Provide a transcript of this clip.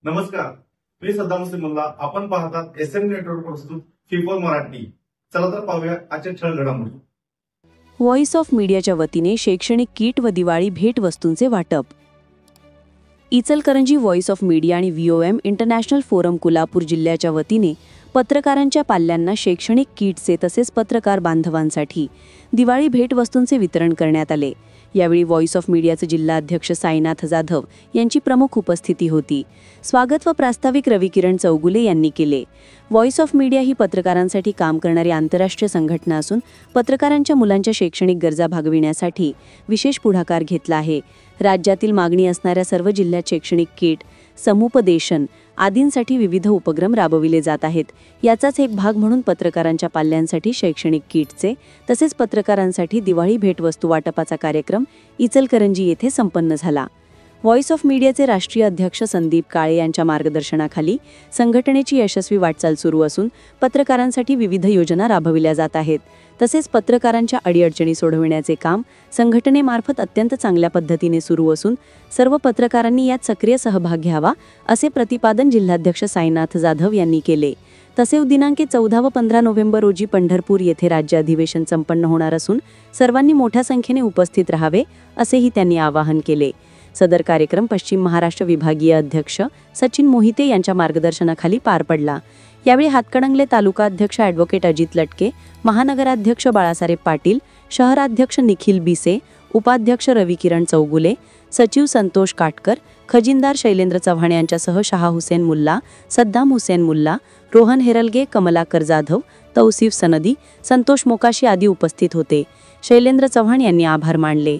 नमस्कार, मी सद्दाम हुसेन मुल्ला. आपण पाहतात एसएन नेटवर्क प्रस्तुत फीफोर मराठी. चला तर पाहूया आजच्या ठळक घडामोडी. व्हॉइस ऑफ मीडियाच्या वतीने शैक्षणिक किट व दिवाळी भेट वस्तूंचे वाटप. इचलकरंजी व्हॉइस ऑफ मीडिया आणि व्हीओएम इंटरनॅशनल फोरम कोल्हापूर जिल्ह्याच्या वतीने पत्रकारांच्या पाल्यांना शैक्षणिक किटचे तसेच पत्रकार बांधवांसाठी दिवाळी भेट वस्तूंचे वितरण करण्यात आले. यावेळी व्हॉइस ऑफ मीडियाचे जिल्हाध्यक्ष साईनाथ जाधव यांची प्रमुख उपस्थिती होती. स्वागत व प्रास्ताविक रविकिरण चौगुले यांनी केले. व्हॉइस ऑफ मीडिया ही पत्रकारांसाठी काम करणारी आंतरराष्ट्रीय संघटना असून पत्रकारांच्या मुलांच्या शैक्षणिक गरजा भागविण्यासाठी विशेष पुढाकार घेतला आहे. राज्यातील मागणी असणाऱ्या सर्व जिल्ह्यात शैक्षणिक किट, समुपदेशन आदींसाठी विविध उपक्रम राबविले जात आहेत. याचाच एक भाग म्हणून पत्रकारांच्या पाल्यांसाठी शैक्षणिक किटचे तसेच पत्रकारांसाठी दिवाळी भेटवस्तू वाटपाचा कार्यक्रम इचलकरंजी येथे संपन्न झाला. व्हॉइस ऑफ मीडियाचे राष्ट्रीय अध्यक्ष संदीप काळे यांच्या मार्गदर्शनाखाली संघटनेची यशस्वी वाटचाल सुरू असून पत्रकारांसाठी विविध योजना राबविल्या जात आहेत. तसेच पत्रकारांच्या अडीअडचणी सोडविण्याचे काम संघटनेमार्फत अत्यंत चांगल्या पद्धतीने सुरू असून सर्व पत्रकारांनी यात सक्रिय सहभाग घ्यावा असे प्रतिपादन जिल्हाध्यक्ष साईनाथ जाधव यांनी केले. तसेच दिनांक 14 व 15 नोव्हेंबर रोजी पंढरपूर येथे राज्य अधिवेशन संपन्न होणार असून सर्वांनी मोठ्या संख्येने उपस्थित राहावे असेही त्यांनी आवाहन केले. सदर कार्यक्रम पश्चिम महाराष्ट्र विभागीय अध्यक्ष सचिन मोहिते यांच्या मार्गदर्शनाखाली पार पडला. यावेळी हातकणंगले तालुका अध्यक्ष ॲडव्होकेट अजित लटके, महानगराध्यक्ष बाळासाहेब पाटील, शहराध्यक्ष निखिल बिसे, उपाध्यक्ष रविकिरण चौगुले, सचिव संतोष काटकर, खजिनदार शैलेंद्र चव्हाण यांच्यासह शाह हुसेन मुल्ला, सद्दाम हुसेन मुल्ला, रोहन हेरलगे, कमलाकर जाधव, तौसिफ सनदी, संतोष मोकाशी आदी उपस्थित होते. शैलेंद्र चव्हाण यांनी आभार मानले.